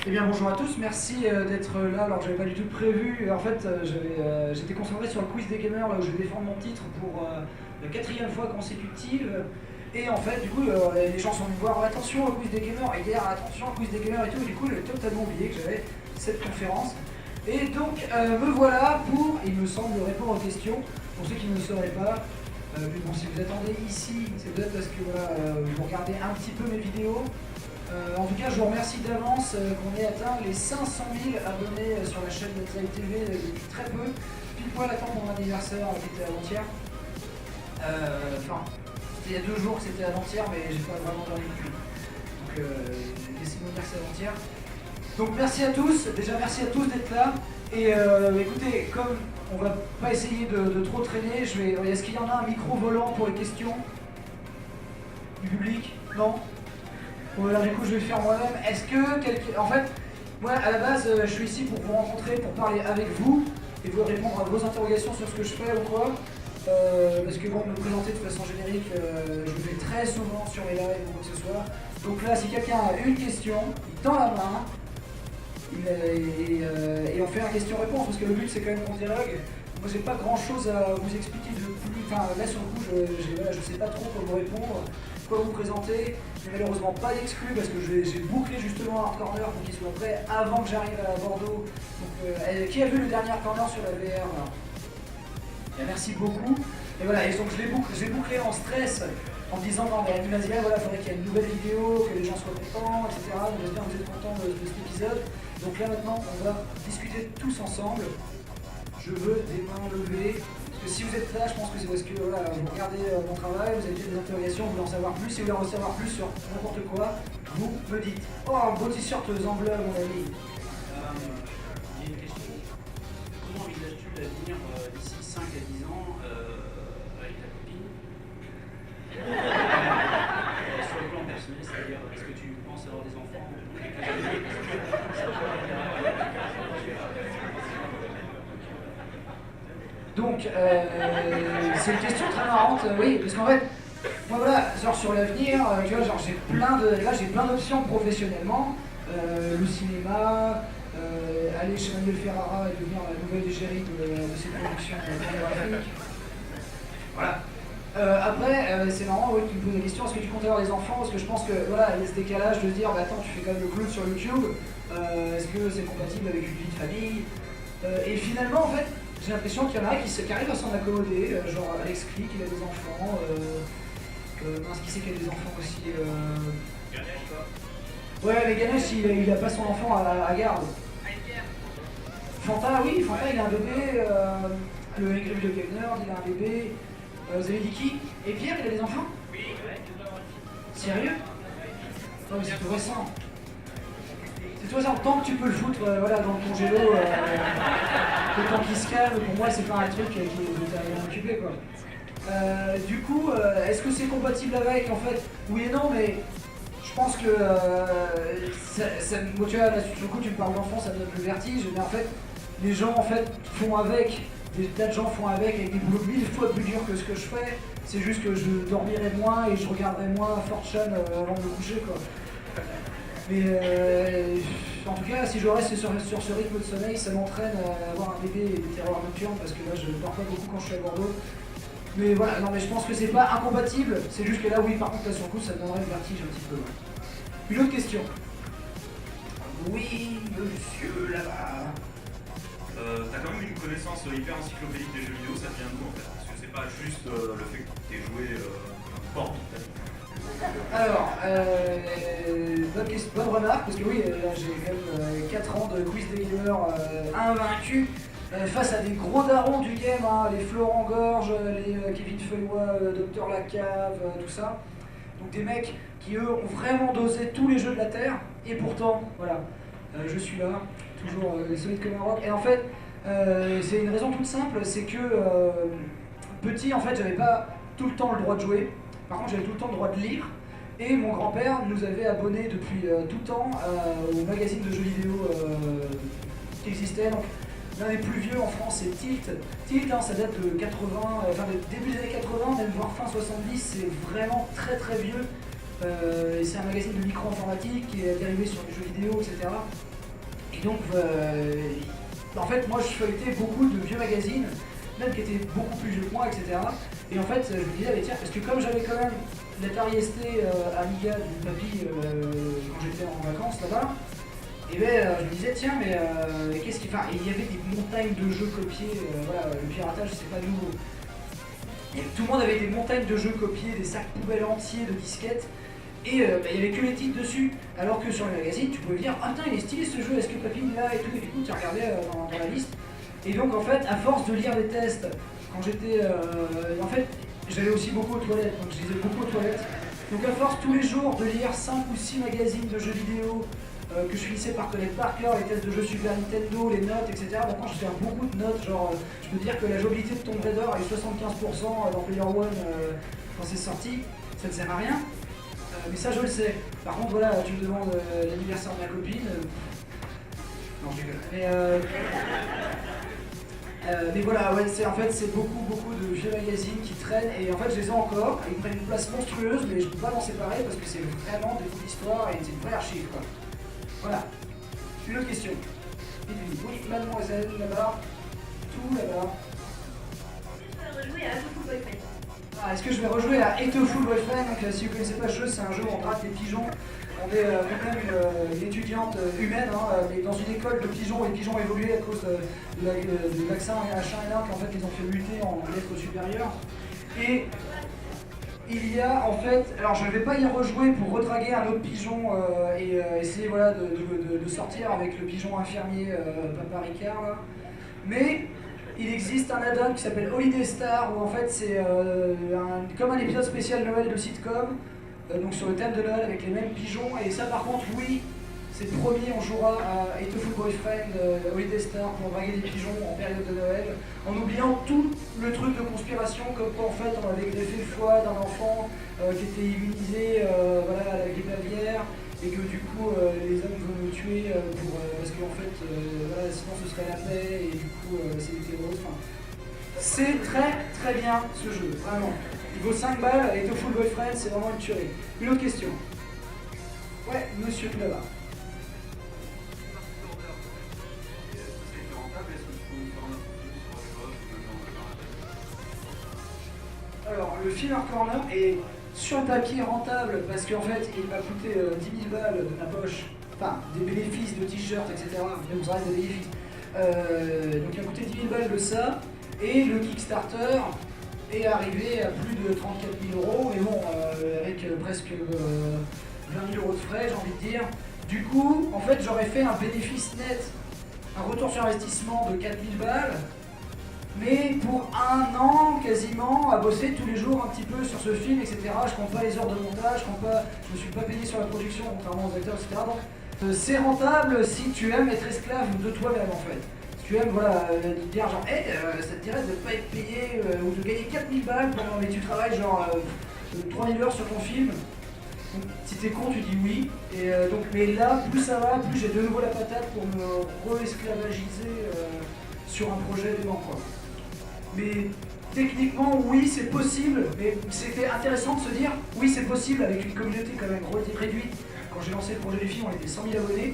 Eh bien bonjour à tous, merci d'être là alors que j'avais pas du tout prévu. En fait, j'étais concentré sur le quiz des gamers là où je vais défendre mon titre pour la 4e fois consécutive. Et en fait, du coup, les gens sont venus me voir attention au quiz des gamers hier, attention au quiz des gamers et tout. Et du coup, j'ai totalement oublié que j'avais cette conférence. Et donc, me voilà pour, il me semble, répondre aux questions. Pour ceux qui ne le sauraient pas, mais bon, si vous attendez ici, c'est peut-être parce que voilà, vous regardez un petit peu mes vidéos. En tout cas, je vous remercie d'avance qu'on ait atteint les 500 000 abonnés sur la chaîne Let's Live TV depuis très peu. Pile poil à temps de mon anniversaire qui était avant-hier. Enfin, c'était il y a 2 jours que c'était avant-hier, mais j'ai pas vraiment dormi depuis. Donc, laissez-moi dire que c'est avant-hier. Donc, merci à tous. Déjà, merci à tous d'être là. Et écoutez, comme on va pas essayer de trop traîner, est-ce qu'il y en a un micro volant pour les questions du public? Non? Bon, alors du coup, je vais le faire moi-même. Est-ce que quelqu'un... En fait, moi, à la base, je suis ici pour vous rencontrer, pour parler avec vous et vous répondre à vos interrogations sur ce que je fais ou quoi. Parce que bon, me présenter de façon générique, je le fais très souvent sur mes lives ou quoi que ce soit. Donc là, si quelqu'un a une question, il tend la main et on fait un question-réponse parce que le but, c'est quand même qu'on dialogue. Moi, j'ai pas grand-chose à vous expliquer de plus. Enfin, là, sur le coup, je sais pas trop comment répondre. Quoi vous présenter. J'ai malheureusement pas d'exclus parce que j'ai bouclé justement Hard Corner pour qu'il soit prêt avant que j'arrive à Bordeaux. Donc, qui a vu le dernier Hard Corner sur la VR là? Bien, merci beaucoup. Et voilà, et donc j'ai bouclé en stress en disant non mais vas-y, voilà, il faudrait qu'il y ait une nouvelle vidéo, que les gens soient contents, etc. Donc j'espère que vous êtes contents de cet épisode. Donc là maintenant on va discuter tous ensemble. Je veux des mains levées. Parce que si vous êtes là, je pense que c'est parce que voilà, vous regardez mon travail, vous avez des interrogations, vous voulez en savoir plus. Si vous voulez en savoir plus sur n'importe quoi, vous me dites. Oh, un beau t-shirt Zambler, mon ami. Il y a une question. Comment envisages-tu l'avenir d'ici 5 à 10 ans avec ta copine sur le plan personnel, c'est-à-dire est-ce que tu penses avoir des enfants ou quelques années? Donc, c'est une question très marrante, oui, parce qu'en fait, moi voilà, genre sur l'avenir, tu vois, genre j'ai plein d'options professionnellement, le cinéma, aller chez Manuel Ferrara et devenir la nouvelle égérie de ses productions cinématographiques. Voilà. Après, c'est marrant, oui, tu me poses la question, est-ce que tu comptes avoir des enfants? Parce que je pense que voilà, il y a ce décalage de se dire, bah attends, tu fais quand même le clown sur YouTube, est-ce que c'est compatible avec une vie de famille? Et finalement, en fait, j'ai l'impression qu'il y en a qui arrivent à s'en accommoder, genre Alex Click, il a des enfants, mince, qui c'est qui a des enfants aussi Ganesh, quoi. Ouais, mais Ganesh, il a pas son enfant à garde. Fanta, oui, Fanta, il a un bébé, le Ingrid de Gagner, il a un bébé, vous avez dit qui? Et Pierre, il a des enfants? Oui, ouais, Sérieux? Non, mais c'est tout récent. C'est tout récent, tant que tu peux le foutre voilà, dans le congélo, le temps qu'il se calme, pour moi, c'est pas un truc qui est rien occupé, quoi. Du coup, est-ce que c'est compatible avec, en fait? Oui et non, mais je pense que bon, tu vois, là, du coup, tu me parles d'enfant, ça me donne le vertige, mais en fait, les gens, en fait, font avec, des tas de gens font avec des boulots 1000 fois plus durs que ce que je fais, c'est juste que je dormirai moins et je regarderai moins Fortune avant de me coucher, quoi. Mais en tout cas, si je reste sur ce rythme de sommeil, ça m'entraîne à avoir un bébé et des terreurs nocturnes parce que là, je ne dors pas beaucoup quand je suis à Bordeaux. Mais voilà, non mais je pense que c'est pas incompatible, c'est juste que là, oui, par contre, là sur le coup, ça me donnerait le vertige un petit peu. Une autre question. Oui, monsieur, là-bas. T'as quand même une connaissance hyper encyclopédique des jeux vidéo, ça vient d'où en fait? Parce que c'est pas juste le fait que t'aies joué fort toute ta vie. Alors, bonne remarque, parce que oui, là j'ai quand même 4 ans de quiz des gamers invaincus face à des gros darons du game, hein, les Florent Gorge, les Kevin Feuillois, Dr Lacave, tout ça. Donc des mecs qui eux ont vraiment dosé tous les jeux de la Terre, et pourtant, voilà, je suis là, toujours solide comme un roc. Et en fait, c'est une raison toute simple, c'est que petit, en fait, j'avais pas tout le temps le droit de jouer. Par contre, j'avais tout le temps le droit de lire, et mon grand-père nous avait abonnés depuis tout temps au magazine de jeux vidéo qui existait. Donc, l'un des plus vieux en France, c'est Tilt. Tilt, hein, ça date de 80, enfin début des années 80, même voire fin 70, c'est vraiment très très vieux. C'est un magazine de micro-informatique qui est dérivé sur les jeux vidéo, etc. Et donc, en fait, moi je feuilletais beaucoup de vieux magazines, même qui étaient beaucoup plus vieux que moi, etc. Et en fait, je me disais, tiens, parce que comme j'avais quand même l'Atari ST Amiga du papy quand j'étais en vacances là-bas, et ben je me disais, tiens, mais qu'est-ce qu'il fait? Et il y avait des montagnes de jeux copiés, voilà, le piratage c'est pas nouveau. Et tout le monde avait des montagnes de jeux copiés, des sacs poubelles entiers de disquettes, et il n'y avait que les titres dessus. Alors que sur les magazines, tu pouvais dire, ah putain, il est stylé ce jeu, est-ce que papy est là et tout, et du coup tu regardais dans la liste. Et donc en fait, à force de lire des tests, quand j'étais. En fait, j'allais aussi beaucoup aux toilettes, donc je lisais beaucoup aux toilettes. Donc à force tous les jours de lire 5 ou 6 magazines de jeux vidéo, que je finissais par connaître par cœur, les tests de jeux Super Nintendo, les notes, etc. Maintenant je fais beaucoup de notes, genre je peux dire que la jouabilité de Tomb Raider a eu 75% dans Player One quand c'est sorti, ça ne sert à rien. Mais ça je le sais. Par contre voilà, tu me demandes l'anniversaire de ma copine. Non je rigole. Mais voilà, ouais, en fait c'est beaucoup de vieux magazines qui traînent et en fait je les ai encore, ils prennent une place monstrueuse mais je ne peux pas m'en séparer parce que c'est vraiment des bouts d'histoire et c'est une vraie archive quoi. Voilà. Une autre question. Oui, mademoiselle, là-bas. Tout là-bas. Est-ce que je vais rejouer à Etoful Boyfriend? Donc si vous ne connaissez pas ce jeu, c'est un jeu où on gratte des pigeons. On est quand même une étudiante humaine, mais dans une école de pigeons, et les pigeons ont évolué à cause du vaccin H1N1 qu'en fait ils ont fait muter en lettres supérieures. Et il y a en fait, alors je ne vais pas y rejouer pour redraguer un autre pigeon et essayer voilà, de sortir avec le pigeon infirmier Papa Ricard là. Mais il existe un add-on qui s'appelle Holiday Star où en fait c'est comme un épisode spécial Noël de sitcom, donc sur le thème de Noël avec les mêmes pigeons. Et ça par contre oui, c'est promis, on jouera à Etoful Boyfriend, Holiday Star pour draguer des pigeons en période de Noël, en oubliant tout le truc de conspiration, comme quoi en fait on avait greffé le foie d'un enfant qui était immunisé voilà, à la grippe aviaire, et que du coup les hommes veulent nous tuer parce qu'en fait voilà, sinon ce serait la paix, et du coup c'est des terroristes. Enfin, c'est très bien ce jeu, vraiment. Il vaut 5 balles, Etoful Boyfriend, c'est vraiment une tuerie. Une autre question. Ouais, monsieur tout là-bas. Alors, le film Hard Corner est sur le papier rentable parce qu'en fait, il m'a coûté 10 000 balles de ma poche, enfin, des bénéfices de t-shirts, etc. Mais vous aurez des bénéfices. Donc, il m'a coûté 10 000 balles de ça, et le Kickstarter est arrivé à plus de 34 000 €, mais bon, avec presque 20 000 € de frais, j'ai envie de dire. Du coup, en fait, j'aurais fait un bénéfice net, un retour sur investissement de 4 000 balles, mais pour 1 an quasiment à bosser tous les jours un petit peu sur ce film, etc. Je compte pas les heures de montage, je me suis pas payé sur la production contrairement aux acteurs, etc. Donc c'est rentable si tu aimes être esclave de toi-même en fait. Si tu aimes voilà, dire genre hey, ça te dirait de pas être payé ou de gagner 4 000 balles pendant mais tu travailles genre 3 000 heures sur ton film. Donc, si t'es con, tu dis oui. Et donc, mais là, plus ça va, plus j'ai de nouveau la patate pour me re-esclavagiser sur un projet dément quoi. Mais techniquement, oui, c'est possible, mais c'était intéressant de se dire, oui, c'est possible avec une communauté quand même réduite. Quand j'ai lancé le projet des filles, on était 100 000 abonnés.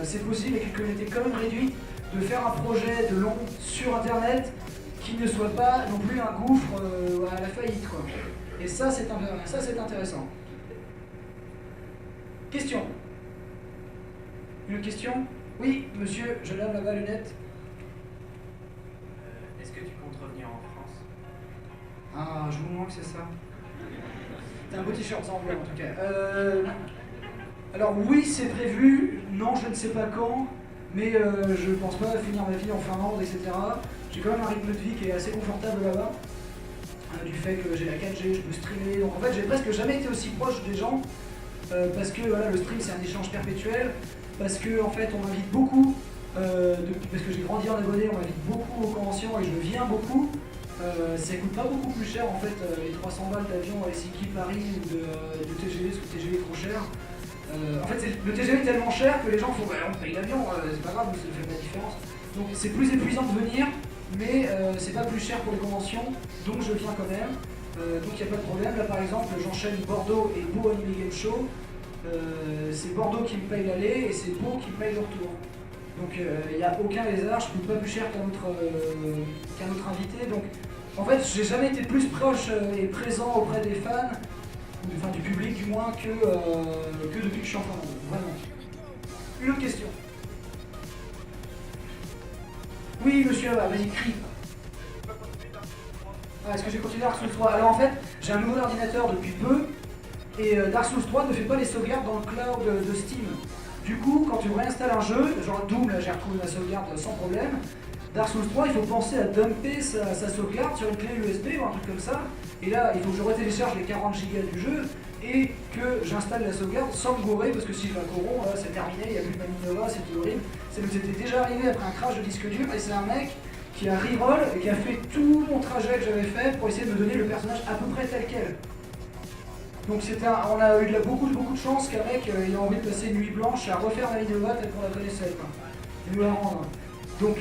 C'est possible avec une communauté quand même réduite de faire un projet de long sur Internet qui ne soit pas non plus un gouffre à la faillite, quoi. Et ça, c'est intéressant. Question. Une autre question? Oui, monsieur, je lave là-bas lunettes. Est-ce que tu comptes revenir en France? Ah, je vous manque, c'est ça. T'as un beau t-shirt sans bleu en tout cas. Alors oui, c'est prévu. Non, je ne sais pas quand. Mais je pense pas finir ma vie en Finlande, etc. J'ai quand même un rythme de vie qui est assez confortable là-bas. Du fait que j'ai la 4G, je peux streamer. Donc en fait, j'ai presque jamais été aussi proche des gens. Parce que voilà, le stream, c'est un échange perpétuel. Parce que en fait, on m'invite beaucoup. Parce que j'ai grandi en abonné, on m'invite beaucoup aux conventions et je viens beaucoup. Ça coûte pas beaucoup plus cher en fait les 300 balles d'avion à Helsinki-Paris ou de TGV, parce que le TGV est trop cher. En fait, le TGV est tellement cher que les gens font bah, on paye l'avion, c'est pas grave, ça ne fait pas de différence. Donc c'est plus épuisant de venir, mais c'est pas plus cher pour les conventions, donc je viens quand même. Donc il n'y a pas de problème. Là par exemple, j'enchaîne Bordeaux et Beau Anime Game Show. c'est Bordeaux qui me paye l'aller et c'est Pau qui me paye le retour. Donc il n'y a aucun lézard, je ne coûte pas plus cher qu'un autre invité. Donc en fait, j'ai jamais été plus proche et présent auprès des fans, enfin du public du moins, que depuis que je suis en Finlande. Vraiment. Une autre question. Oui, monsieur, vas-y, crie. Ah, est-ce que j'ai continué Dark Souls 3? Alors en fait, j'ai un nouvel ordinateur depuis peu, et Dark Souls 3 ne fait pas les sauvegardes dans le cloud de Steam. Du coup, quand tu réinstalles un jeu, genre Doom, là j'ai retrouvé ma sauvegarde sans problème, Dark Souls 3, il faut penser à dumper sa sauvegarde sur une clé USB ou un truc comme ça, et là, il faut que je retélécharge les 40 Go du jeu, et que j'installe la sauvegarde sans me gourer, parce que si je la corromps, c'est terminé, il n'y a plus de Maninova, c'est horrible. Ça nous était déjà arrivé après un crash de disque dur, et c'est un mec qui a reroll et qui a fait tout mon trajet que j'avais fait pour essayer de me donner le personnage à peu près tel quel. Donc on a eu beaucoup de chance qu'un mec ait envie de passer une nuit blanche à refaire Maninova telle qu'on la connaissait, quoi. Et nous la rendre. Donc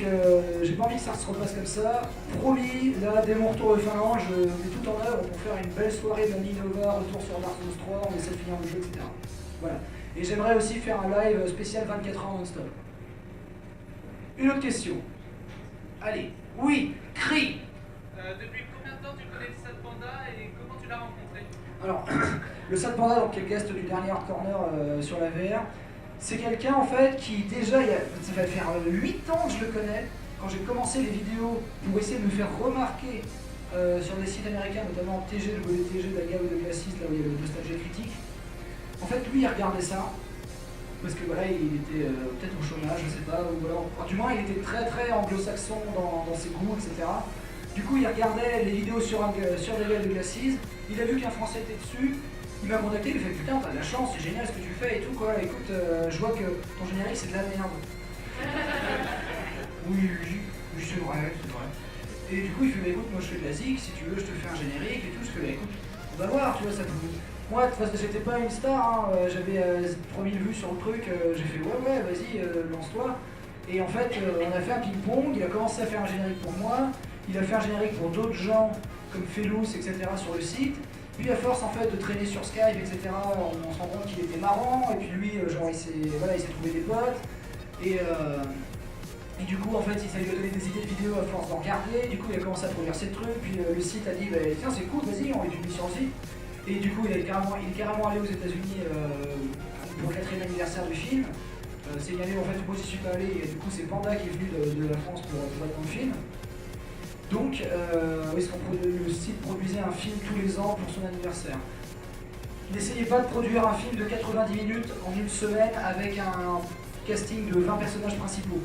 j'ai pas envie que ça se repasse comme ça. Promis, là dès mon retour de Finlande, je mets tout en œuvre pour faire une belle soirée Maninova, retour sur Dark Souls 3, on essaie de finir le jeu, etc. Voilà. Et j'aimerais aussi faire un live spécial 24 heures non-stop. Une autre question. Allez, oui, crie. Depuis combien de temps tu connais le Sad Panda et comment tu l'as rencontré? Alors, le Sad Panda, donc, qui est le guest du dernier Hard Corner sur la VR, c'est quelqu'un en fait qui déjà, ça va faire 8 ans que je le connais, quand j'ai commencé les vidéos pour essayer de me faire remarquer sur des sites américains, notamment TG, WTG, Daga ou de Glacis, là où il y avait le Nostalgie Critique. En fait, lui, il regardait ça, parce que voilà, il était peut-être au chômage, je sais pas, ou alors, du moins il était très anglo-saxon dans ses goûts, etc. Du coup, il regardait les vidéos sur Daga de Glacis, il a vu qu'un Français était dessus, il m'a contacté, il m'a fait putain, t'as de la chance, c'est génial ce que tu fais et tout quoi, écoute, je vois que ton générique c'est de la merde. Oui, c'est vrai. Et du coup, il fait, bah écoute, moi je fais de la zik, si tu veux, je te fais un générique et tout, je fais, bah écoute, on va voir, tu vois, ça peut. Moi, de toute façon, j'étais pas une star, hein, j'avais 3000 vues sur le truc, j'ai fait, ouais, vas-y, lance-toi. Et en fait, on a fait un ping-pong, il a commencé à faire un générique pour moi, il a fait un générique pour d'autres gens, comme Felous, etc., sur le site. Puis à force en fait de traîner sur Skype, etc., on se rend compte qu'il était marrant, et puis lui, genre, il s'est trouvé des potes, et du coup, en fait, ça lui a donné des idées de vidéos à force d'en regarder, du coup, il a commencé à produire ses trucs, puis le site a dit, bah, tiens, c'est cool, vas-y, on les publie sur le site. Et du coup, il est carrément allé aux États-Unis pour le 4e anniversaire du film. C'est une année en fait où moi j'y suis pas allé, et du coup, c'est Panda qui est venu de la France pour être dans le film. Donc, le site produisait un film tous les ans pour son anniversaire. N'essayez pas de produire un film de 90 minutes en une semaine avec un casting de 20 personnages principaux.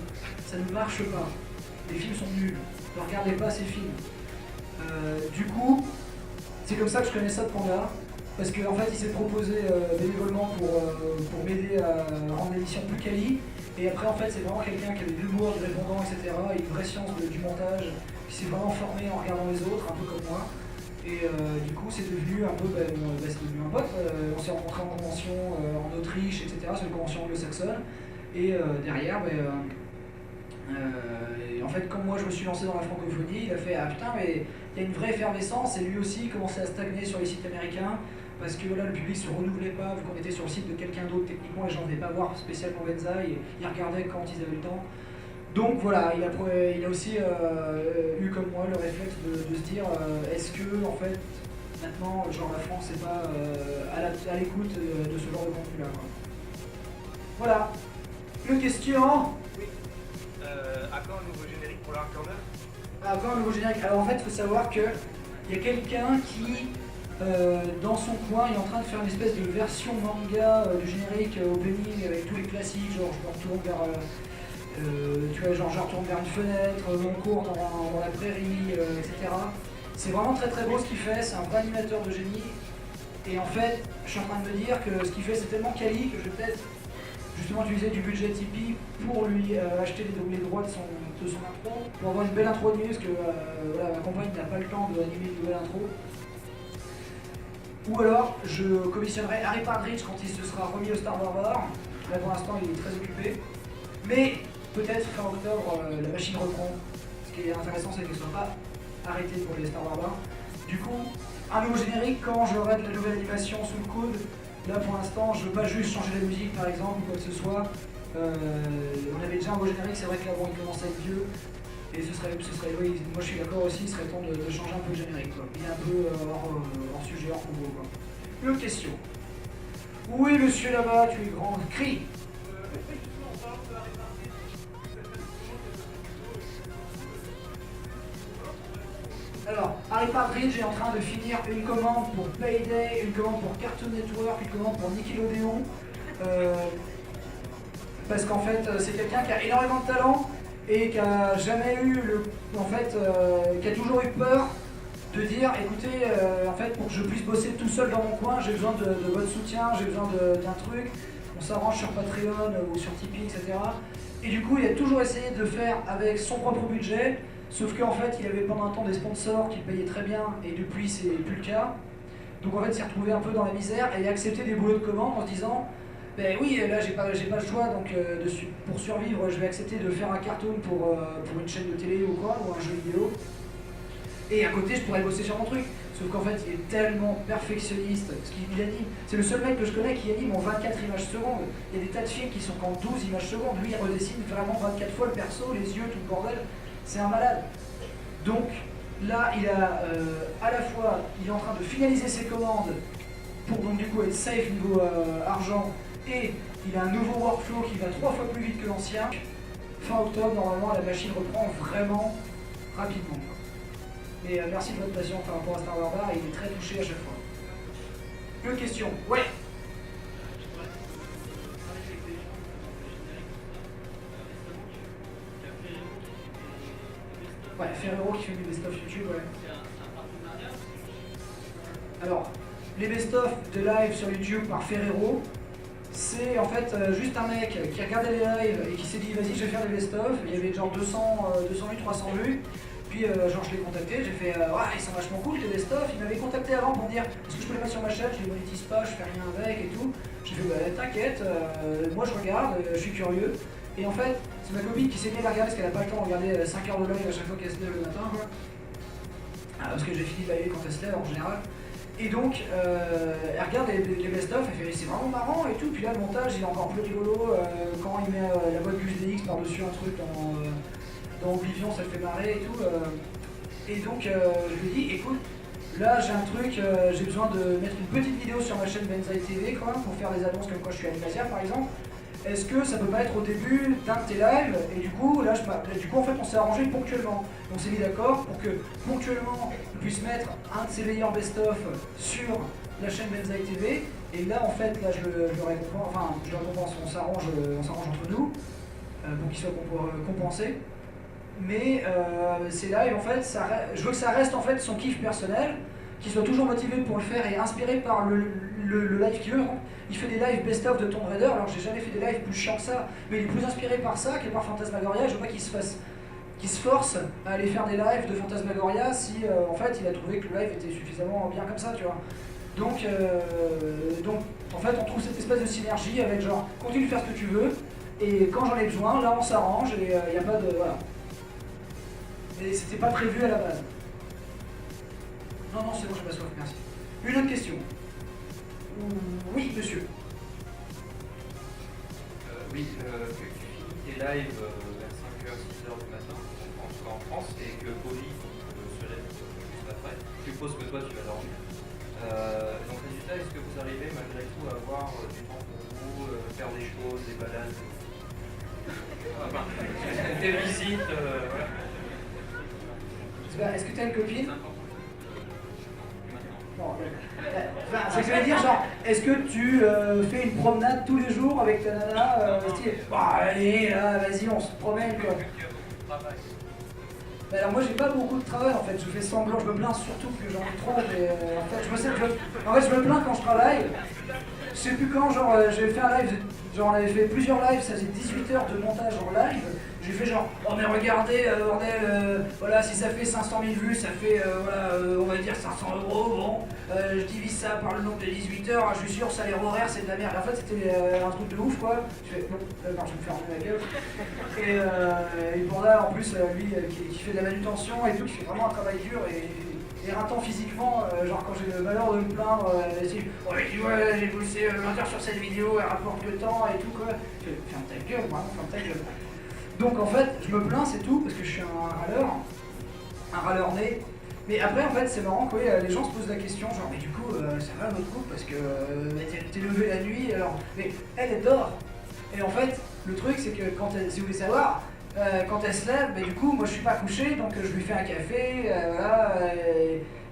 Ça ne marche pas. Les films sont nuls. Ne regardez pas ces films. Du coup, c'est comme ça que je connais Sad Panda. Parce qu'en fait, il s'est proposé bénévolement pour m'aider à rendre l'émission plus quali. Et après, en fait, c'est vraiment quelqu'un qui avait de l'humour, du répondant, etc. Et une vraie science du montage. Qui s'est vraiment formé en regardant les autres, un peu comme moi. Et du coup, c'est devenu un peu, c'est devenu un pote. On s'est rencontrés en convention en Autriche, etc. C'est une convention anglo-saxonne. Et derrière, et en fait, comme moi je me suis lancé dans la francophonie, il a fait ah putain, mais il y a une vraie effervescence. Et lui aussi, il commençait à stagner sur les sites américains. Parce que là, le public se renouvelait pas, vu qu'on était sur le site de quelqu'un d'autre. Techniquement, les gens ne venaient pas voir spécialement Benzaï. Ils regardaient quand ils avaient le temps. Donc voilà, il a aussi eu comme moi le réflexe de se dire est-ce que en fait maintenant genre la France n'est pas à l'écoute de ce genre de contenu là. Voilà. Une question. Oui. À quand un nouveau générique pour l'Hard Corner? À quand un nouveau générique? Alors en fait il faut savoir que il y a quelqu'un qui dans son coin est en train de faire une espèce de version manga du générique opening avec tous les classiques, genre je me retourne vers tu vois, genre je retourne vers une fenêtre, mon cours dans la prairie, etc. C'est vraiment très beau ce qu'il fait, c'est un vrai animateur de génie. Et en fait, je suis en train de me dire que ce qu'il fait c'est tellement quali que je vais peut-être justement utiliser du budget Tipeee pour lui acheter les droits de son intro, pour avoir une belle intro de news, parce que voilà, ma compagne n'a pas le temps d'animer une nouvelle intro. Ou alors, je commissionnerai Harry Partridge quand il se sera remis au Star Wars. Là pour l'instant il est très occupé. Mais peut-être fin octobre, la machine reprend. Ce qui est intéressant, c'est qu'elle ne soit pas arrêtée pour les Star Wars. Du coup, un nouveau générique, quand j'aurai de la nouvelle animation sous le coude, Là pour l'instant, je veux pas juste changer la musique par exemple ou quoi que ce soit. On avait déjà un beau générique, c'est vrai que là bon, il commence à être vieux. Et oui, moi je suis d'accord aussi, il serait temps de changer un peu le générique, quoi. Il est un peu hors sujet, hors convo, quoi. Une autre question. Oui, monsieur là-bas, tu es grand. Crie. Alors, Harry Partridge est en train de finir une commande pour Payday, une commande pour Cartoon Network, une commande pour Nickelodeon. Parce qu'en fait, c'est quelqu'un qui a énormément de talent et qui a jamais eu qui a toujours eu peur de dire, écoutez, en fait, pour que je puisse bosser tout seul dans mon coin, j'ai besoin de votre soutien, j'ai besoin d'un truc. On s'arrange sur Patreon ou sur Tipeee, etc. Et du coup, il a toujours essayé de faire avec son propre budget. Sauf qu'en fait, il avait pendant un temps des sponsors qui le payaient très bien, et depuis, c'est plus le cas. Donc en fait, il s'est retrouvé un peu dans la misère, et il a accepté des boulots de commande en se disant ben oui, là, j'ai pas le choix, donc pour survivre, je vais accepter de faire un cartoon pour une chaîne de télé ou quoi, ou un jeu vidéo. Et à côté, je pourrais bosser sur mon truc. Sauf qu'en fait, il est tellement perfectionniste, parce qu'il anime. C'est le seul mec que je connais qui anime en 24 images secondes. Il y a des tas de films qui sont qu'en 12 images secondes. Lui, il redessine vraiment 24 fois le perso, les yeux, tout le bordel. C'est un malade. Donc là, il a à la fois, il est en train de finaliser ses commandes pour donc du coup être safe niveau argent, et il a un nouveau workflow qui va 3 fois plus vite que l'ancien. Fin octobre, normalement, la machine reprend vraiment rapidement. Et merci de votre patience par rapport à Star Wars Bar, il est très touché à chaque fois. Une question. Ouais. Ouais, Ferrero qui fait du best-of YouTube, ouais. Alors, les best-of de live sur YouTube par Ferrero, c'est en fait juste un mec qui a regardé les lives et qui s'est dit vas-y, je vais faire des best-of. Il y avait genre 200 vues, 300 vues. Puis genre je l'ai contacté, j'ai fait ouais, ils sont vachement cool tes best-of. Il m'avait contacté avant pour me dire est-ce que je peux les mettre sur ma chaîne, je les monétise pas, je fais rien avec et tout. J'ai fait bah t'inquiète, moi je regarde, je suis curieux. Et en fait, c'est ma copine qui s'est mise à regarder parce qu'elle n'a pas le temps de regarder 5 heures de live à chaque fois qu'elle se lève le matin, quoi. Parce que j'ai fini de live quand elle se lève en général. Et donc, elle regarde les best-of, elle fait c'est vraiment marrant et tout. Puis là, le montage il est encore plus rigolo quand il met la boîte Gus DX par-dessus un truc dans Oblivion, ça le fait marrer et tout. Et donc, je lui ai dit écoute, là j'ai un truc, j'ai besoin de mettre une petite vidéo sur ma chaîne Benzaï TV quoi, pour faire des annonces comme quoi je suis à Nicasia par exemple. Est-ce que ça peut pas être au début d'un de tes lives? Et du coup, en fait, on s'est arrangé ponctuellement. On s'est mis d'accord pour que ponctuellement, on puisse mettre un de ses meilleurs best-of sur la chaîne Benzaï TV. Et là, en fait, là, je le récompense, on s'arrange entre nous pour qu'il soit compensé. Mais ces lives, en fait, je veux que ça reste en fait son kiff personnel, qu'il soit toujours motivé pour le faire et inspiré par le live qu'il veut. Il fait des lives best-of de Tomb Raider, alors j'ai jamais fait des lives plus chiants que ça, mais il est plus inspiré par ça que par Phantasmagoria. Je veux pas qu'il se force à aller faire des lives de Phantasmagoria si en fait il a trouvé que le live était suffisamment bien comme ça, tu vois. Donc en fait on trouve cette espèce de synergie avec genre continue de faire ce que tu veux, et quand j'en ai besoin, là on s'arrange et il n'y a pas de. Voilà. Mais c'était pas prévu à la base. Non, c'est bon, j'ai pas soif, merci. Une autre question. Oui, monsieur. Oui, que tu finis tes lives vers 5h, 6h du matin, en France, et que Oli se lève juste après. Je suppose que toi tu vas dormir. Donc résultat, est-ce que vous arrivez malgré tout à avoir du temps pour vous, faire des choses, des balades, des visites, voilà. Est-ce que tu as une copine? Non, c'est ce que je veux dire, genre, est-ce que tu fais une promenade tous les jours avec ta nana style, bah allez, là, vas-y, on se promène, quoi. Bah, alors moi j'ai pas beaucoup de travail en fait, je fais semblant, je me plains surtout que j'en ai trop, mais en fait je me plains quand je travaille. Je sais plus quand, genre j'ai fait un live, genre on avait fait plusieurs lives, ça faisait 18 heures de montage en live. J'ai fait genre, oh mais regardez, bordel, voilà, si ça fait 500 000 vues, ça fait, voilà, on va dire 500 €, bon, je divise ça par le nombre de 18 heures, je suis sûr, salaire horaire, c'est de la merde. Et en fait, c'était un truc de ouf, quoi. Je fais, bon, non, je vais me faire enlever la gueule. Et Panda, en plus, lui, qui fait de la manutention et tout, qui fait vraiment un travail dur, et éreintant physiquement, genre quand j'ai le malheur de me plaindre, oh mais tu vois, j'ai bossé 20 heures sur cette vidéo, elle rapporte que temps et tout quoi. Je fais, ferme ta gueule, vraiment, ferme ta gueule. Donc en fait, je me plains, c'est tout, parce que je suis un râleur né. Mais après, en fait, c'est marrant que les gens se posent la question, genre, mais du coup, ça va notre couple parce que t'es levé la nuit, alors. Mais elle dort. Et en fait, le truc, c'est que si vous voulez savoir, quand elle se lève, du coup, moi je suis pas couché, donc je lui fais un café, voilà,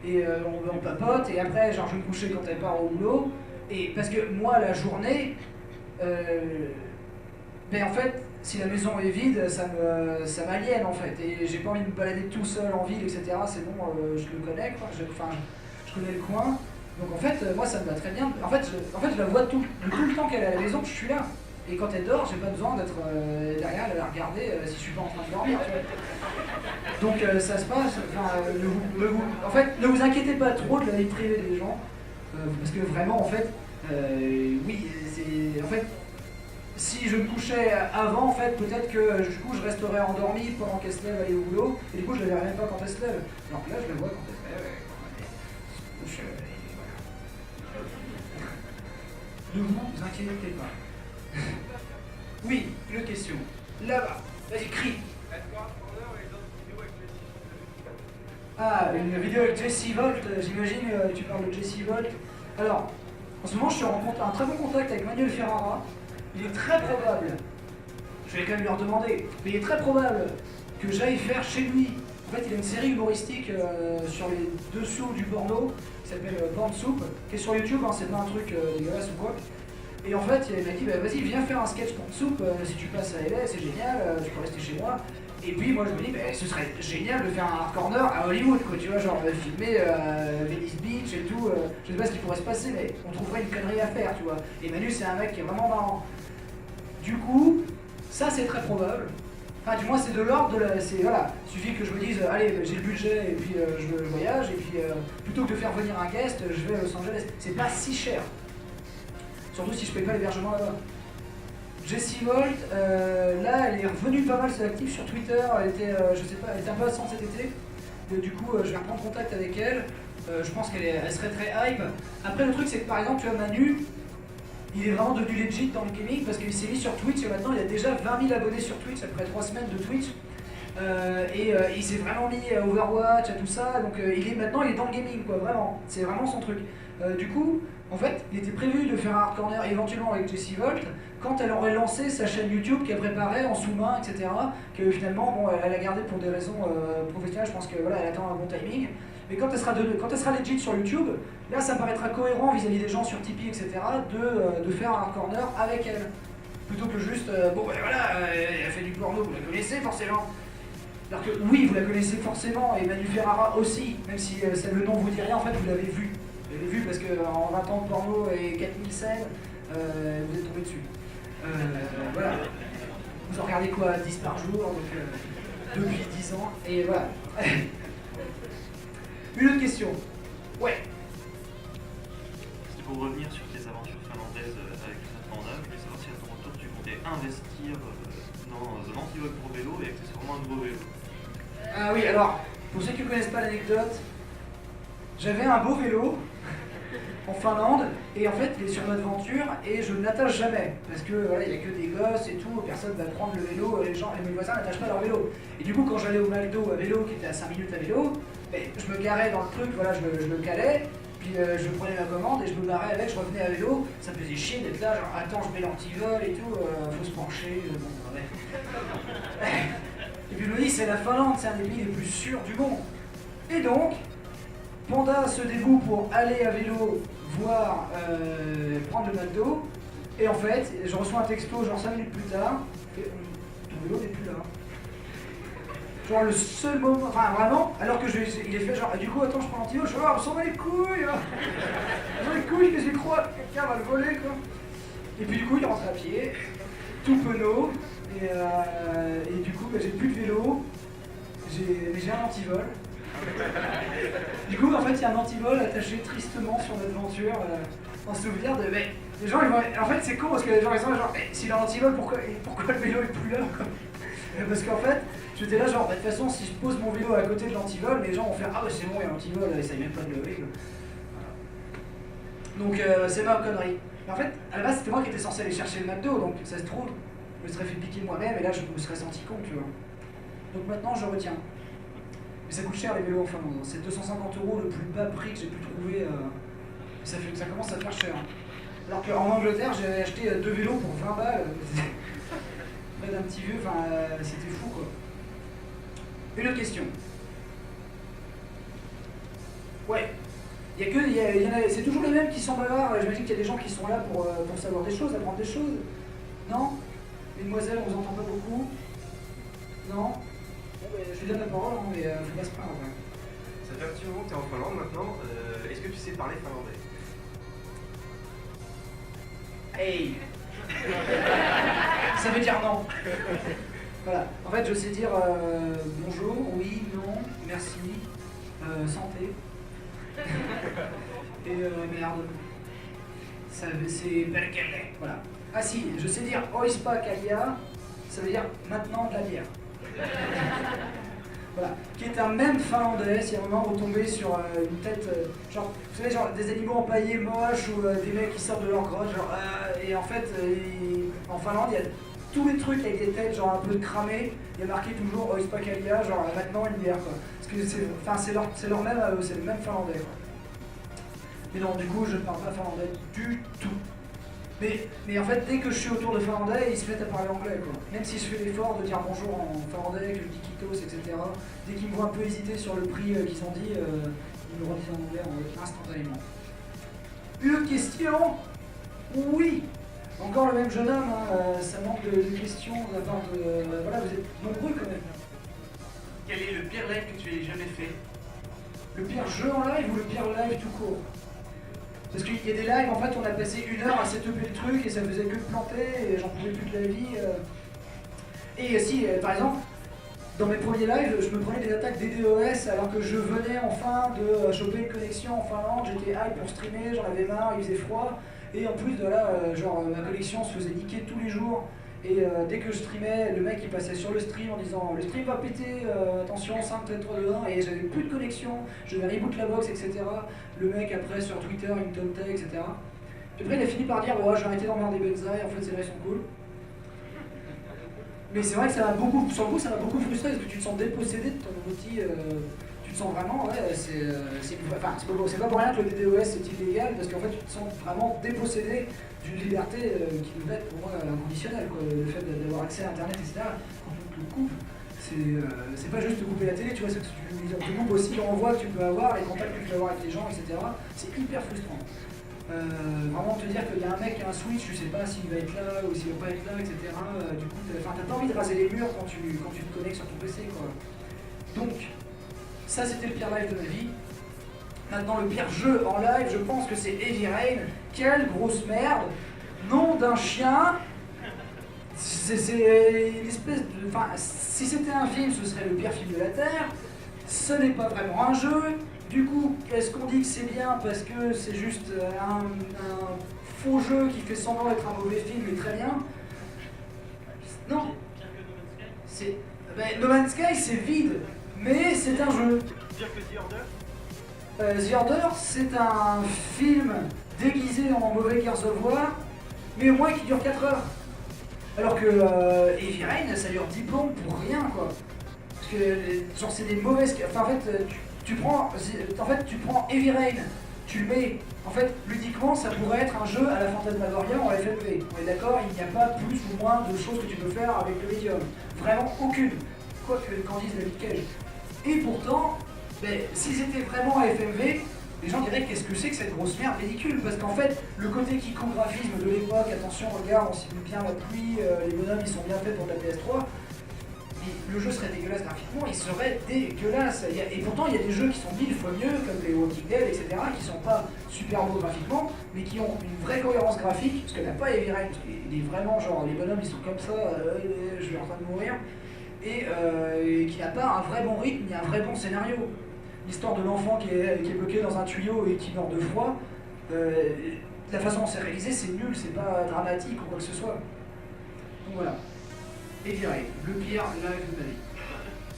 et on papote, et après, genre, je vais me coucher quand elle part au boulot. Et parce que moi, la journée, en fait, si la maison est vide, ça m'aliène en fait, et j'ai pas envie de me balader tout seul en ville, etc. C'est bon, je le connais, quoi. Je connais le coin, donc en fait, moi ça me va très bien. En fait, je la vois tout le temps qu'elle est à la maison, je suis là. Et quand elle dort, j'ai pas besoin d'être derrière elle à la regarder si je suis pas en train de dormir, tu vois. Donc ça se passe, en fait, ne vous inquiétez pas trop de la vie privée des gens, parce que vraiment, en fait, oui, c'est... En fait, si je me couchais avant, en fait, peut-être que du coup, je resterais endormi pendant qu'elle se lève à aller au boulot, et du coup, je la verrais même pas quand elle se lève. Alors que là, je la vois quand elle se lève, quand elle se couche, voilà. Ne vous inquiétez pas. Oui, une autre question. Là-bas, vas-y, crie. Ah, une vidéo avec Jesse Volt, j'imagine, tu parles de Jesse Volt. Alors, en ce moment, je suis en très bon contact avec Manuel Ferrara. Il est très probable, je vais quand même leur demander, mais il est très probable que j'aille faire chez lui. En fait, il a une série humoristique sur les dessous du porno, qui s'appelle Porn Soup, qui est sur YouTube, hein, c'est pas un truc dégueulasse ou quoi. Et en fait, il m'a dit, vas-y, viens faire un sketch Porn Soup, si tu passes à LA, c'est génial, tu peux rester chez moi. Et puis moi, je me dis, ce serait génial de faire un hard corner à Hollywood, quoi, tu vois, genre filmer Venice Beach et tout, je sais pas ce qui pourrait se passer, mais on trouverait une connerie à faire, tu vois. Et Manu, c'est un mec qui est vraiment marrant. Du coup, ça c'est très probable. Enfin, du moins, c'est de l'ordre de la. Voilà, il suffit que je me dise, allez, j'ai le budget et puis je voyage, et puis plutôt que de faire venir un guest, je vais à Los Angeles. C'est pas si cher. Surtout si je paye pas l'hébergement là-bas. Jessie Volt, là, elle est revenue pas mal active sur Twitter. Elle était, je sais pas, elle était un peu absente cet été. Du coup, je vais reprendre contact avec elle. Je pense qu'elle serait très hype. Après, le truc, c'est que par exemple, tu vois, Manu. Il est vraiment devenu legit dans le gaming parce qu'il s'est mis sur Twitch et maintenant il a déjà 20 000 abonnés sur Twitch après 3 semaines de Twitch. Il s'est vraiment mis à Overwatch, à tout ça, donc maintenant il est dans le gaming quoi, vraiment, c'est vraiment son truc. Du coup, en fait, il était prévu de faire un hard corner éventuellement avec Jessie Volt quand elle aurait lancé sa chaîne YouTube qu'elle préparait en sous-main, etc. Que finalement, bon, elle a gardé pour des raisons professionnelles, je pense que voilà, elle attend un bon timing. Mais quand elle sera legit sur YouTube, là ça me paraîtra cohérent vis-à-vis des gens sur Tipeee, etc. de faire un hard corner avec elle. Plutôt que juste, elle a fait du porno, vous la connaissez forcément. Alors que oui, vous la connaissez forcément, et Manu Ferrara aussi, même si le nom vous dit rien, en fait vous l'avez vu. Vous l'avez vu parce qu'en 20 ans de porno et 4000 scènes, vous êtes tombé dessus. Voilà. Vous en regardez quoi, 10 par jour, donc depuis 10 ans, et voilà. Une autre question. Ouais. Pour revenir sur tes aventures finlandaises avec le Panda, je voulais savoir si à ton retour tu comptais investir dans un antivol pour vélo et accessoirement un nouveau vélo. Ah oui, alors, pour ceux qui ne connaissent pas l'anecdote, j'avais un beau vélo en Finlande, et en fait il est sur notre aventure et je ne l'attache jamais parce que voilà, il n'y a que des gosses et tout, personne va prendre le vélo, mes voisins n'attachent pas leur vélo. Et du coup, quand j'allais au McDo à vélo, qui était à 5 minutes à vélo, je me garais dans le truc, voilà, je le calais, puis je prenais ma commande et je me barrais avec, je revenais à vélo, ça me faisait chier d'être là, genre attends, je mets l'antivol et tout, faut se pencher, bon, ouais. Et puis je me dis, c'est la Finlande, c'est un des pays les plus sûrs du monde. Et donc, Panda se dévoue pour aller à vélo, voir, prendre le McDo, et en fait, je reçois un texto genre 5 minutes plus tard, ton vélo n'est plus là. Genre le seul moment, enfin vraiment, alors que il est fait genre, du coup attends je prends l'antivol, je fais on s'en va les couilles, on s'en va les couilles, qu'est-ce que j'y crois, quelqu'un va le voler quoi. Et puis du coup il rentre à pied, tout penaud, et du coup j'ai plus de vélo, mais j'ai un antivol. Du coup en fait il y a un antivol attaché tristement sur notre aventure, en souvenir de, mais les gens ils vont, en fait c'est con parce que les gens ils sont genre, mais s'il a un antivol, pourquoi le vélo est plus là quoi. Parce qu'en fait, j'étais là genre, bah, de toute façon, si je pose mon vélo à côté de l'antivol, les gens vont faire ah ouais c'est bon, il y a l'antivol, ils savent même pas de lever. Voilà. Donc c'est ma connerie. Mais en fait, à la base, c'était moi qui étais censé aller chercher le McDo, donc ça se trouve, je me serais fait piquer moi-même et là je me serais senti con, tu vois. Donc maintenant je retiens. Mais ça coûte cher les vélos en Finlande. C'est 250 € le plus bas prix que j'ai pu trouver. Ça commence à faire cher. Alors qu'en Angleterre, j'ai acheté 2 vélos pour 20 balles. Près d'un petit vieux, enfin c'était fou quoi. Une autre question. Ouais. C'est toujours les mêmes qui sont bavards. J'imagine qu'il y a des gens qui sont là pour savoir des choses, apprendre des choses. Non? Mesdemoiselles, on vous entend pas beaucoup? Non? Bon, ben, je lui donne la parole, hein, mais faut pas se plaindre. Ouais. Ça fait un petit moment que tu es en Finlande maintenant. Est-ce que tu sais parler finlandais? Hey. Ça veut dire non. Voilà. En fait, je sais dire bonjour, oui, non, merci, santé. Et merde. C'est perkele. Voilà. Ah si, je sais dire oispa kalia, ça veut dire maintenant de la bière. Voilà. Qui est un même finlandais, si à un moment vous tombez sur une tête, genre, vous savez, genre des animaux empaillés moches ou des mecs qui sortent de leur grotte, genre, et en fait, en Finlande, il y a tous les trucs avec des têtes, genre un peu cramées, il y a marqué toujours oispa kalia, genre maintenant une bière, quoi. Parce que c'est leur même, c'est le même finlandais, quoi. Mais non, du coup, je ne parle pas finlandais du tout. Mais en fait, dès que je suis autour de finlandais, ils se mettent à parler anglais, quoi. Même si je fais l'effort de dire bonjour en finlandais, que je dis kitos, etc. Dès qu'ils me voient un peu hésiter sur le prix qu'ils ont dit, ils me redisent en anglais instantanément. Une question? Oui. Encore le même jeune homme, hein, ça manque de questions de la part de... voilà, vous êtes nombreux quand même. Quel est le pire live que tu aies jamais fait? Le pire jeu en live ou le pire live tout court? Parce qu'il y a des lives, en fait, on a passé 1 heure à setuper le truc et ça faisait que planter et j'en pouvais plus de la vie. Et si, par exemple, dans mes premiers lives, je me prenais des attaques DDoS alors que je venais enfin de choper une connexion en Finlande, j'étais hype pour streamer, j'en avais marre, il faisait froid. Et en plus de là, genre ma connexion se faisait niquer tous les jours. Et dès que je streamais, le mec il passait sur le stream en disant le stream va péter, attention 5, 3, 2, 1, et j'avais plus de connexion, je vais reboot la box, etc. Le mec après sur Twitter il me tauntait, etc. Puis après il a fini par dire ouais, je vais arrêter d'emmerder Benzaï, en fait ces gens sont cool. Mais c'est vrai que ça m'a beaucoup, sur le coup ça m'a beaucoup frustré parce que tu te sens dépossédé de ton outil, tu te sens vraiment, ouais, c'est pas pour rien que le DDoS est illégal parce qu'en fait tu te sens vraiment dépossédé d'une liberté qui devait être pour moi inconditionnelle, quoi. Le fait d'avoir accès à internet, etc. Quand on te le coupe, c'est pas juste te couper la télé, tu vois, c'est que tu te coupes aussi l'envoi que tu peux avoir, les contacts que tu peux avoir avec les gens, etc. C'est hyper frustrant. Vraiment te dire qu'il y a un mec qui a un switch, tu sais pas s'il va être là ou s'il va pas être là, etc. Du coup, t'as pas envie de raser les murs quand tu te connectes sur ton PC, quoi. Donc, ça c'était le pire live de ma vie. Maintenant, le pire jeu en live, je pense que c'est Heavy Rain. Quelle grosse merde! Nom d'un chien. C'est une espèce de... Enfin, si c'était un film, ce serait le pire film de la Terre. Ce n'est pas vraiment un jeu. Du coup, est-ce qu'on dit que c'est bien parce que c'est juste un faux jeu qui fait semblant d'être un mauvais film et très bien? Non. C'est... Ben, No Man's Sky, c'est vide, mais c'est un jeu. Dire que The Order? The Order, c'est un film déguisé en mauvais Gears of War, mais au moins qui dure 4 heures. Alors que Heavy Rain, ça dure 10 plombs pour rien, quoi. Parce que, genre, c'est des mauvaises... Enfin, en fait, tu prends Heavy Rain, tu le mets... En fait, ludiquement, ça pourrait être un jeu à la Phantasmagoria en FMV. On est d'accord, il n'y a pas plus ou moins de choses que tu peux faire avec le médium. Vraiment aucune. Quoi que qu'en dise David Cage. Et pourtant... Mais si c'était vraiment à FMV, les gens diraient qu'est-ce que c'est que cette grosse merde ridicule, parce qu'en fait, le côté iconographisme de l'époque, attention, regarde, on simule bien la pluie, les bonhommes ils sont bien faits pour de la PS3, mais le jeu serait dégueulasse graphiquement, il serait dégueulasse. Et pourtant, il y a des jeux qui sont 1000 fois mieux, comme les Walking Dead, etc., qui sont pas super beaux graphiquement, mais qui ont une vraie cohérence graphique, parce que n'a pas Heavy Rain, parce qu'il est vraiment genre, les bonhommes ils sont comme ça, je suis en train de mourir, et qui n'a pas un vrai bon rythme, ni un vrai bon scénario. L'histoire de l'enfant qui est bloqué dans un tuyau et qui meurt de froid, la façon dont c'est réalisé, c'est nul, c'est pas dramatique ou quoi que ce soit. Donc voilà. et viré. Le pire live de ma vie.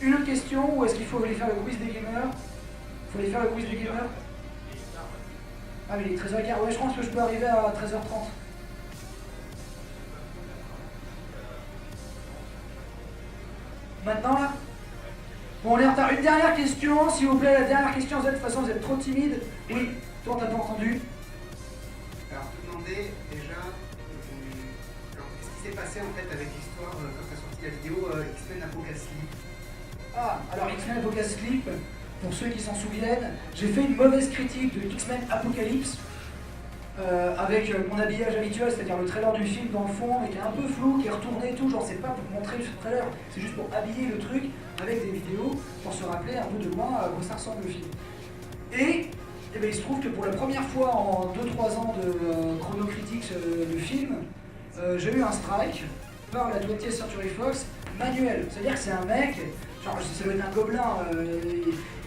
Une autre question, ou est-ce qu'il faut aller faire le quiz des gamers? Faut aller faire le quiz des gamers? Ah mais il est 13h15, ouais je pense que je peux arriver à 13h30. Maintenant là? Bon on est en retard. Une dernière question, s'il vous plaît, la dernière question, de toute façon vous êtes trop timide. Oui, toi t'as pas entendu. Alors, te demander déjà, qu'est-ce qui s'est passé en fait avec l'histoire quand t'as sorti la vidéo X-Men Apocalypse? Ah, alors X-Men Apocalypse, pour ceux qui s'en souviennent, j'ai fait une mauvaise critique de X-Men Apocalypse avec mon habillage habituel, c'est-à-dire le trailer du film dans le fond, mais qui est un peu flou, qui est retourné et tout, genre c'est pas pour montrer le trailer, c'est juste pour habiller le truc avec des vidéos, pour se rappeler un peu de loin à quoi ça ressemble le film. Et ben, il se trouve que pour la première fois en 2-3 ans de chronocritique du film, j'ai eu un strike par la 20th Century Fox manuel, c'est-à-dire que c'est un mec, genre ça doit être un gobelin,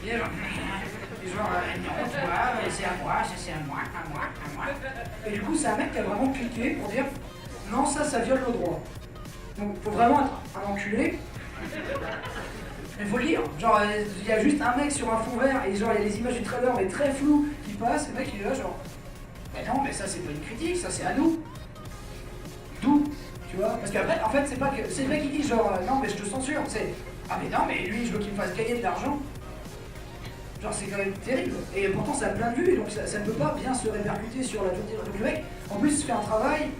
il est genre, non, toi, c'est à moi, ça c'est à moi, à moi, à moi. Et du coup, c'est un mec qui a vraiment cliqué pour dire non, ça viole le droit. Donc, faut vraiment être un enculé. Mais faut le dire. Genre, il y a juste un mec sur un fond vert et genre, il y a les images du trailer mais très floues qui passent. Le mec, il est là, genre, mais non, mais ça c'est pas une critique, ça c'est à nous. D'où, tu vois? Parce qu'après, en fait, c'est pas que. C'est le mec qui dit genre, non, mais je te censure. C'est, ah, mais non, mais lui, je veux qu'il me fasse gagner de l'argent. Genre c'est quand même terrible, et pourtant ça a plein de vues, donc ça ne peut pas bien se répercuter sur la journée. Donc le mec, en plus, fait un travail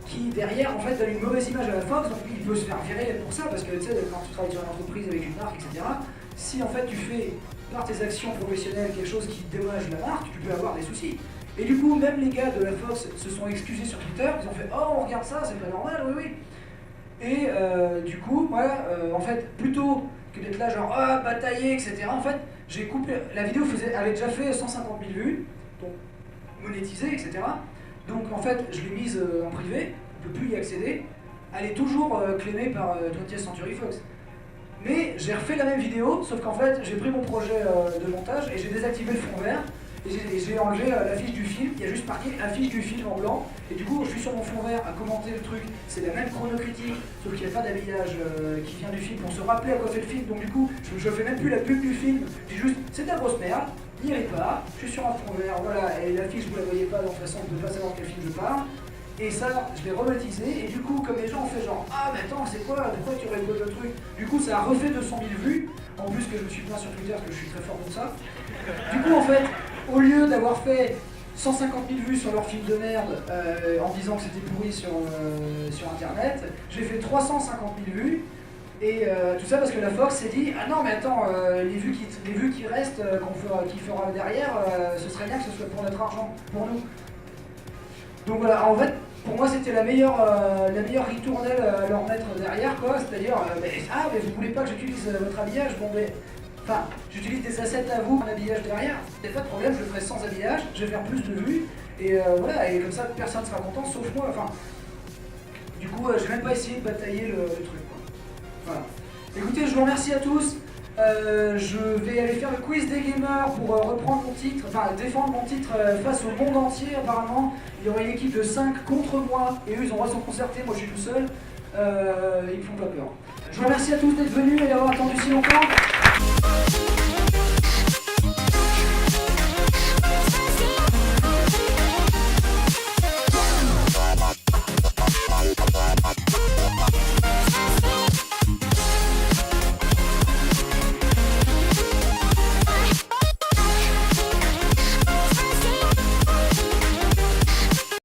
qui derrière en fait donne une mauvaise image à la Fox, donc il peut se faire virer pour ça, parce que tu sais, quand tu travailles sur une entreprise avec une marque, etc., si en fait tu fais par tes actions professionnelles quelque chose qui dédommage la marque, tu peux avoir des soucis. Et du coup, même les gars de la Fox se sont excusés sur Twitter, ils ont fait « Oh, on regarde ça, c'est pas normal, oui, oui ». Et du coup, moi, en fait, plutôt que d'être là genre « Ah, batailler, etc. », en fait, j'ai coupé, la vidéo avait déjà fait 150 000 vues, donc monétisée, etc. Donc en fait, je l'ai mise en privé, on ne peut plus y accéder. Elle est toujours claimée par 20th Century Fox. Mais j'ai refait la même vidéo, sauf qu'en fait, j'ai pris mon projet de montage et j'ai désactivé le fond vert. Et j'ai enlevé l'affiche du film, il y a juste marqué affiche du film en blanc. Et du coup, je suis sur mon fond vert à commenter le truc. C'est la même chronocritique, sauf qu'il n'y a pas d'habillage qui vient du film pour se rappeler à quoi fait le film. Donc du coup, je fais même plus la pub du film. Je dis juste, c'est de la grosse merde, n'y allez pas. Je suis sur un fond vert, voilà. Et l'affiche, vous la voyez pas, donc de toute façon, vous ne pouvez pas savoir quel film je parle. Et ça, je l'ai rebaptisé. Et du coup, comme les gens ont fait genre, ah mais attends, c'est quoi? Pourquoi tu récoltes le truc? Du coup, ça a refait 200 000 vues. En plus que je me suis plaint sur Twitter parce que je suis très fort pour ça. Du coup, en fait, au lieu d'avoir fait 150 000 vues sur leur film de merde en disant que c'était pourri sur internet, j'ai fait 350 000 vues. Et tout ça parce que la Fox s'est dit ah non mais attends, les vues qui restent, qu'il fera derrière, ce serait bien que ce soit pour notre argent, pour nous. Donc voilà, en fait, pour moi c'était la meilleure ritournelle à leur mettre derrière quoi, c'est-à-dire mais vous voulez pas que j'utilise votre habillage, bon mais. Enfin, j'utilise des assets à vous, un habillage derrière, il n'y a pas de problème, je le ferai sans habillage, je vais faire plus de vues, et voilà, et comme ça personne ne sera content sauf moi, enfin. Du coup, j'ai même pas essayé de batailler le truc, quoi. Voilà. Écoutez, je vous remercie à tous, je vais aller faire le quiz des gamers pour reprendre mon titre, enfin défendre mon titre face au monde entier apparemment. Il y aura une équipe de 5 contre moi, et eux ils ont droit de se concerter, moi je suis tout seul, ils me font pas peur. Je vous remercie à tous d'être venus et d'avoir attendu si longtemps.